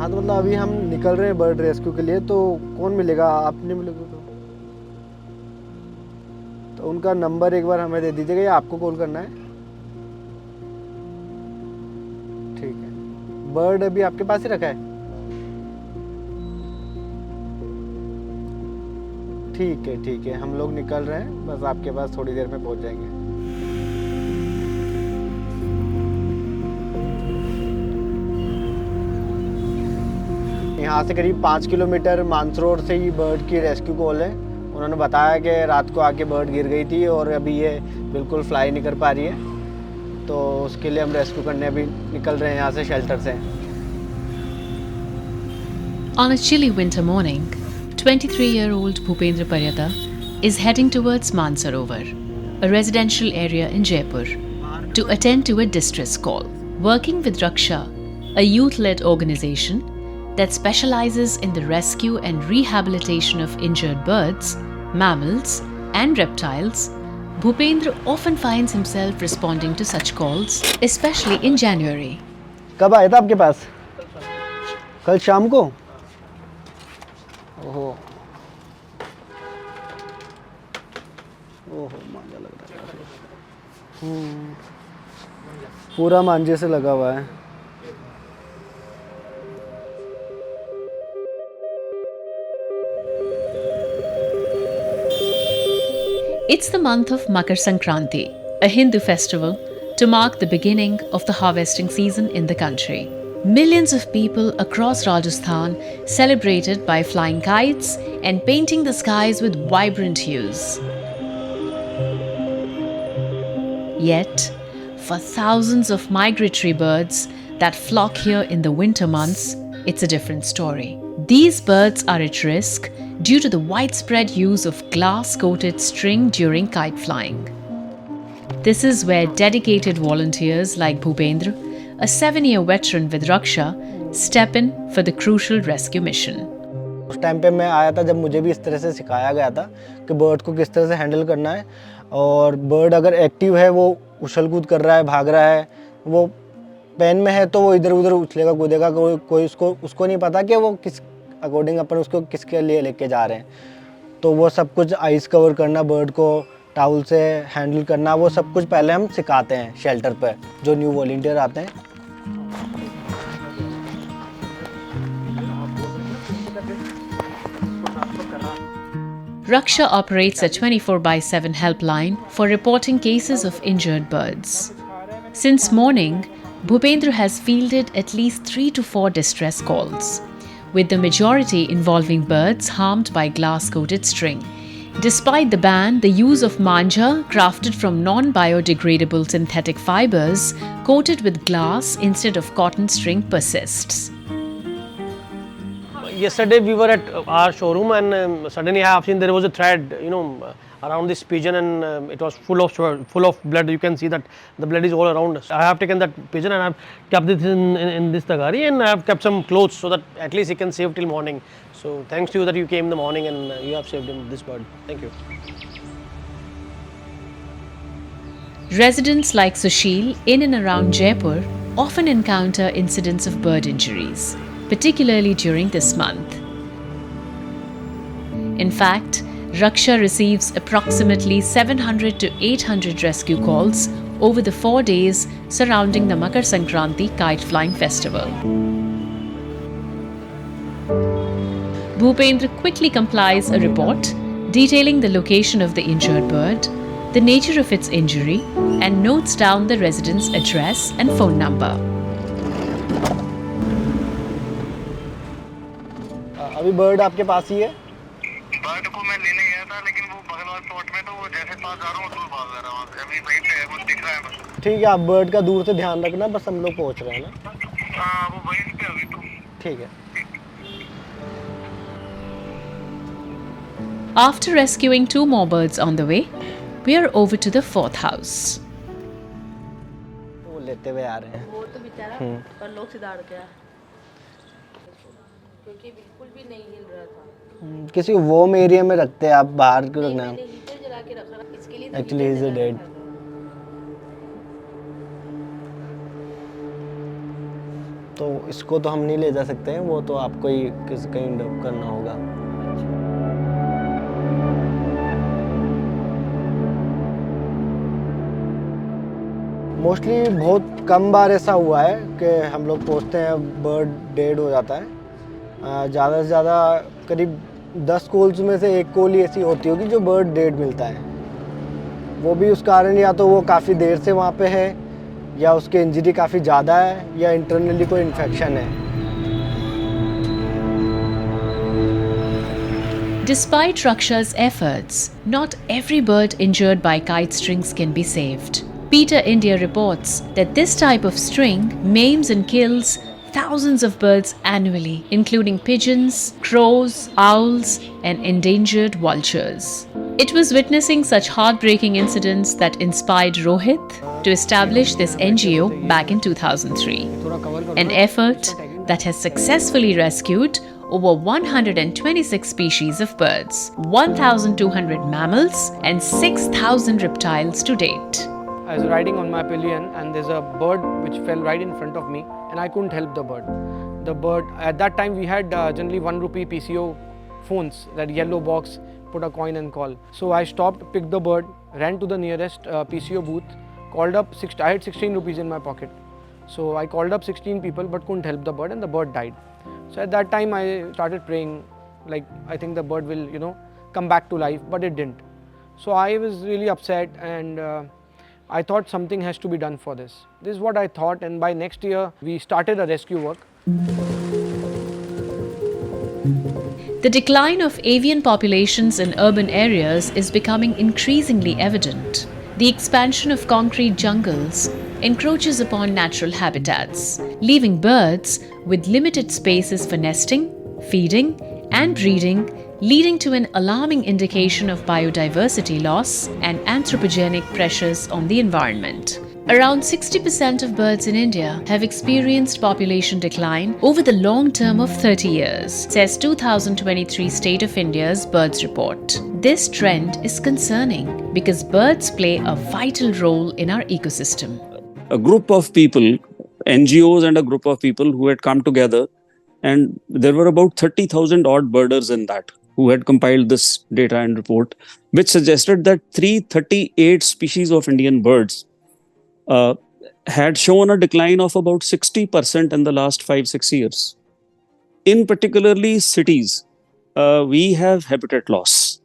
हाँ तो मतलब अभी हम निकल रहे हैं बर्ड रेस्क्यू के लिए, तो कौन मिलेगा? आप नहीं मिलोगे तो उनका नंबर एक बार हमें दे दीजिएगा या आपको कॉल करना है? ठीक है। बर्ड अभी आपके पास ही रखा है? ठीक है, हम लोग निकल रहे हैं, बस आपके पास थोड़ी देर में पहुंच जाएंगे। यहाँ से करीब 5 किलोमीटर मानसरोवर से ही बर्ड की रेस्क्यू कॉल है। उन्होंने बताया कि रात को आके बर्ड गिर गई थी और अभी ये बिल्कुल फ्लाई नहीं कर पा रही है, तो उसके लिए हम रेस्क्यू करने अभी निकल रहे हैं यहाँ से शेल्टर से। On a chilly winter morning, 23-year-old Bhupendra Paryata is heading towards Mansarovar, a residential area in Jaipur, to attend to a distress call. Working with Raksha, a youth-led organization that specializes in the rescue and rehabilitation of injured birds, mammals, and reptiles, Bhupendra often finds himself responding to such calls, especially in January. कब आया था आपके पास? कल शाम को? ओहो ओहो, मांझा लग रहा है। पूरा मांझे से लगा हुआ है। It's the month of Makar Sankranti, a Hindu festival to mark the beginning of the harvesting season in the country. Millions of people across Rajasthan celebrated by flying kites and painting the skies with vibrant hues. Yet, for thousands of migratory birds that flock here in the winter months, it's a different story. These birds are at risk due to the widespread use of glass-coated string during kite flying. This is where dedicated volunteers like Bhupendra, a 7-year veteran with Raksha, step in for the crucial rescue mission. उस time पे मैं आया था जब मुझे भी इस तरह से सिखाया गया था कि बर्ड को किस तरह से हैंडल करना है, और बर्ड अगर एक्टिव है, वो उछल कूद कर रहा है, भाग रहा है, वो पेन में है तो वो इधर उधर उछलेगा कूदेगा, कोई उसको नहीं पता कि वो किस अकॉर्डिंग अपन उसको किसके लिए लेके जा रहे हैं। तो वो सब कुछ आइस कवर करना, बर्ड को टाउल से हैंडल करना, वो सब कुछ पहले हम सिखाते हैं शेल्टर पर जो न्यू वॉलंटियर आते हैं। Raksha operates a 24/7 helpline for reporting cases of injured birds. Since morning, Bhupendra has fielded at least 3 to 4 distress calls, with the majority involving birds harmed by glass-coated string. Despite the ban, the use of manja, crafted from non-biodegradable synthetic fibers coated with glass instead of cotton string, persists. Yesterday we were at our showroom and suddenly I have seen there was a thread, around this pigeon, and it was full of blood. You can see that the blood is all around. I have taken that pigeon and I have kept it in this tagari, and I have kept some clothes so that at least he can save till morning. So thanks to you that you came in the morning and you have saved him, this bird. Thank you. Residents like Sushil in and around Jaipur often encounter incidents of bird injuries, particularly during this month. In fact, Raksha receives approximately 700 to 800 rescue calls over the 4 days surrounding the Makar Sankranti kite-flying festival. Bhupendra quickly compiles a report detailing the location of the injured bird, the nature of its injury, and notes down the resident's address and phone number. अभी bird आपके पास ही है? Bird को मैं लेने गया था, लेकिन वो बगल वाले प्लॉट में, तो वो जैसे पास जा रहा हूँ तो भाग जा रहा है वहाँ से। अभी वहीं पे है, वो दिख रहा है बस। ठीक है, आप बर्ड का दूर से ध्यान रखना, बस हम लोग पहुँच रहे हैं ना। हाँ, वो वहीं पे अभी तो। ठीक है। After rescuing 2 more birds on the way, we are over to the 4th house. वो लेते हुए आ रहे हैं। वो तो बेचारा पर लोग सिधार गया, क्योंकि बिल्कुल भी नहीं हिल रहा था। किसी वार्म एरिया में रखते हैं आप, बाहर क्यों रखना है? मैंने हीटर जला के रखा, इसके लिए एक्चुअली इज डेड। तो इसको तो हम नहीं ले जा सकते हैं, वो तो आपको ही कहीं डब करना होगा। मोस्टली बहुत कम बार ऐसा हुआ है कि हम लोग पहुँचते हैं बर्ड डेड हो जाता है। ज़्यादा से ज़्यादा करीब 10 कॉल्स में से एक कॉल ही ऐसी होती होगी जो बर्ड डेड मिलता है। वो भी उस कारण या तो वो काफ़ी देर से वहाँ पे है, या उसके इंजरी काफ़ी ज़्यादा है, या इंटरनली कोई इन्फेक्शन है। Despite Raksha's efforts, not every bird injured by kite strings can be saved. PETA India reports that this type of string maims and kills thousands of birds annually, including pigeons, crows, owls, and endangered vultures. It was witnessing such heartbreaking incidents that inspired Rohit to establish this NGO back in 2003, an effort that has successfully rescued over 126 species of birds, 1,200 mammals, and 6,000 reptiles to date. I was riding on my pillion and there's a bird which fell right in front of me and I couldn't help the bird. The bird, at that time we had generally 1 rupee PCO phones, that yellow box, put a coin and call. So I stopped, picked the bird, ran to the nearest PCO booth, called up, I had 16 rupees in my pocket. So I called up 16 people but couldn't help the bird and the bird died. So at that time I started praying, like I think the bird will, come back to life, but it didn't. So I was really upset and I thought something has to be done for this. This is what I thought, and by next year we started a rescue work. The decline of avian populations in urban areas is becoming increasingly evident. The expansion of concrete jungles encroaches upon natural habitats, leaving birds with limited spaces for nesting, feeding, and breeding, leading to an alarming indication of biodiversity loss and anthropogenic pressures on the environment. Around 60% of birds in India have experienced population decline over the long term of 30 years, says 2023 State of India's Birds Report. This trend is concerning because birds play a vital role in our ecosystem. A group of people, NGOs and a group of people who had come together, and there were about 30,000 odd birders in that who had compiled this data and report, which suggested that 338 species of Indian birds had shown a decline of about 60% in the last 5-6 years. In particularly cities, we have habitat loss.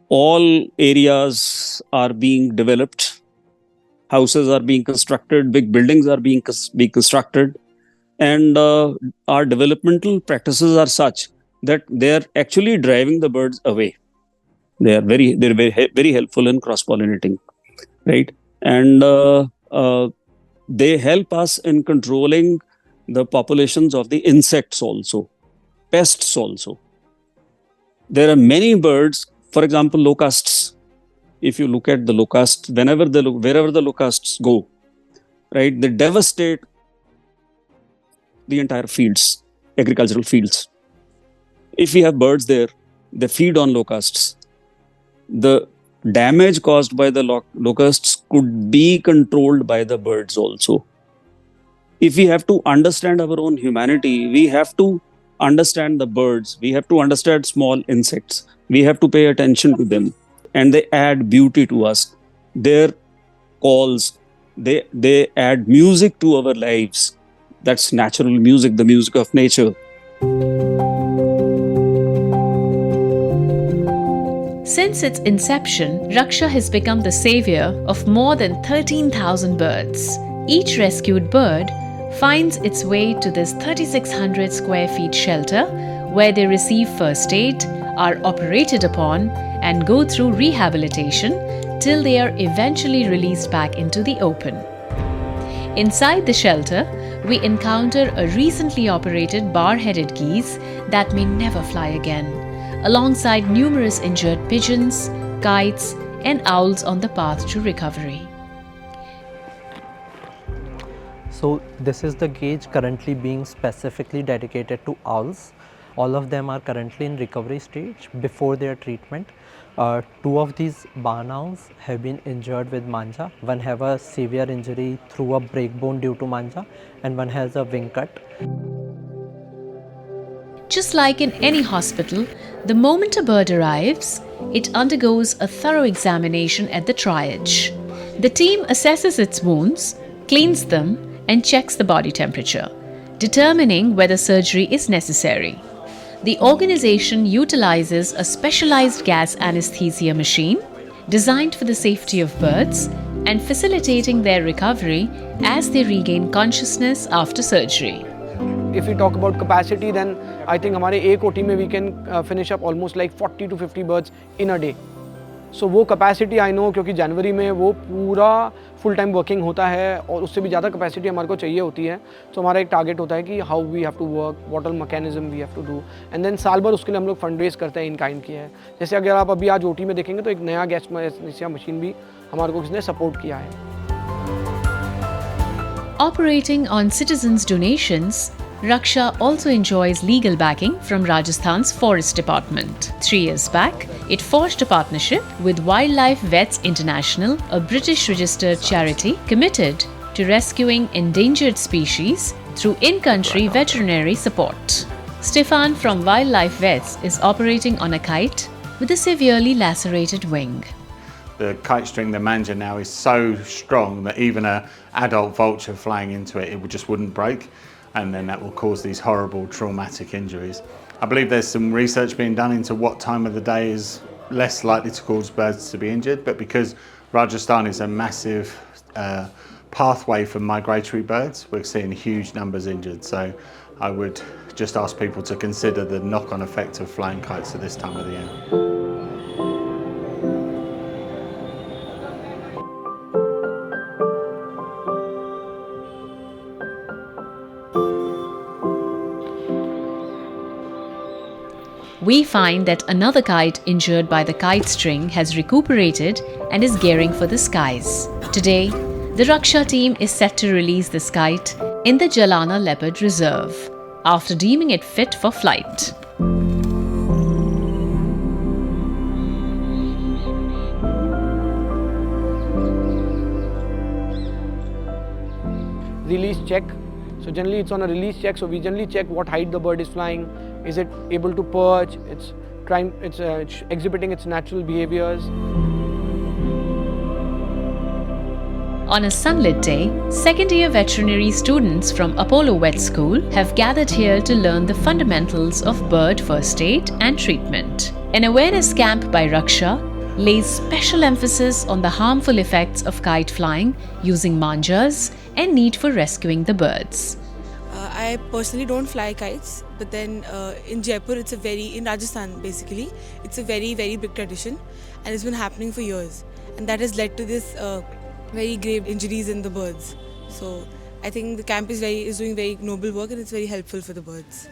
All areas are being developed, houses are being constructed, big buildings are being constructed, and our developmental practices are such that they are actually driving the birds away. They're very helpful in cross-pollinating, right? And they help us in controlling the populations of the insects also, pests also. There are many birds, for example, locusts. If you look at the locusts, wherever the locusts go, right, they devastate the entire fields, agricultural fields. If we have birds there, they feed on locusts. The damage caused by the locusts could be controlled by the birds also. If we have to understand our own humanity, we have to understand the birds. We have to understand small insects. We have to pay attention to them. And they add beauty to us. Their calls, they add music to our lives. That's natural music, the music of nature. Since its inception, Raksha has become the savior of more than 13,000 birds. Each rescued bird finds its way to this 3,600 square feet shelter where they receive first aid, are operated upon, and go through rehabilitation till they are eventually released back into the open. Inside the shelter, we encounter a recently operated bar-headed geese that may never fly again, alongside numerous injured pigeons, kites, and owls on the path to recovery. So this is the cage currently being specifically dedicated to owls. All of them are currently in recovery stage before their treatment. Two of these barn owls have been injured with manja. One have a severe injury through a break bone due to manja, and one has a wing cut. Just like in any hospital, the moment a bird arrives, it undergoes a thorough examination at the triage. The team assesses its wounds, cleans them, and checks the body temperature, determining whether surgery is necessary. The organization utilizes a specialized gas anesthesia machine designed for the safety of birds and facilitating their recovery as they regain consciousness after surgery. If we talk about capacity, then I think हमारे एक OT में we can finish up almost like 40 to 50 birds in a day. So वो capacity I know क्योंकि जनवरी में वो पूरा full time working होता है और उससे भी ज़्यादा capacity हमारे को चाहिए होती है. तो हमारा एक target होता है कि how we have to work, what all mechanism we have to do, and then साल भर उसके लिए हम लोग fundraise करते हैं in kind की है. जैसे अगर आप अभी आज OT में देखेंगे तो एक नया गैस मशीन भी हमारे को किसने support किया है. Operating on citizens' donations, Raksha also enjoys legal backing from Rajasthan's Forest Department. 3 years back, it forged a partnership with Wildlife Vets International, a British registered charity committed to rescuing endangered species through in-country veterinary support. Stefan from Wildlife Vets is operating on a kite with a severely lacerated wing. The kite string, the manja now, is so strong that even an adult vulture flying into it, it just wouldn't break. And then that will cause these horrible traumatic injuries. I believe there's some research being done into what time of the day is less likely to cause birds to be injured, but because Rajasthan is a massive pathway for migratory birds, we're seeing huge numbers injured. So I would just ask people to consider the knock-on effect of flying kites at this time of the year. We find that another kite injured by the kite string has recuperated and is gearing for the skies. Today, the Raksha team is set to release this kite in the Jalana Leopard Reserve after deeming it fit for flight. Release check. So generally it's on a release check. So we generally check what height the bird is flying. Is it able to perch? It's exhibiting its natural behaviors. On a sunlit day, second-year veterinary students from Apollo Vet School have gathered here to learn the fundamentals of bird first aid and treatment. An awareness camp by Raksha lays special emphasis on the harmful effects of kite flying using manjas and need for rescuing the birds. I personally don't fly kites, but then in Jaipur, in Rajasthan basically, it's a very, very big tradition and it's been happening for years. And that has led to this very grave injuries in the birds. So I think the camp is doing very noble work and it's very helpful for the birds.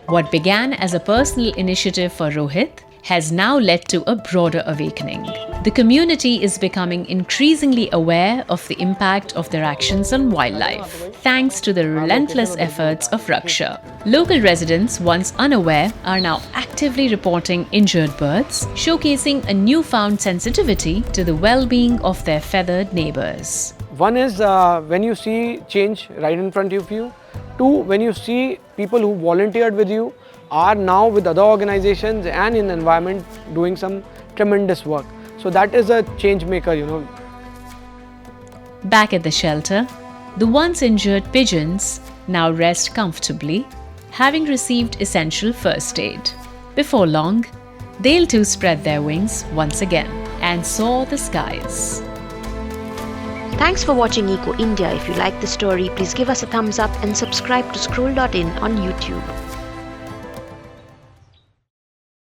What began as a personal initiative for Rohit has now led to a broader awakening. The community is becoming increasingly aware of the impact of their actions on wildlife, thanks to the relentless efforts of Raksha. Local residents, once unaware, are now actively reporting injured birds, showcasing a newfound sensitivity to the well-being of their feathered neighbors. One is when you see change right in front of you. Two, when you see people who volunteered with you are now with other organizations and in the environment doing some tremendous work. So that is a change maker, you know. Back at the shelter, the once injured pigeons now rest comfortably, having received essential first aid. Before long, they'll too spread their wings once again and soar the skies. Thanks for watching Eco India. If you like the story, please give us a thumbs up and subscribe to Scroll.in on YouTube.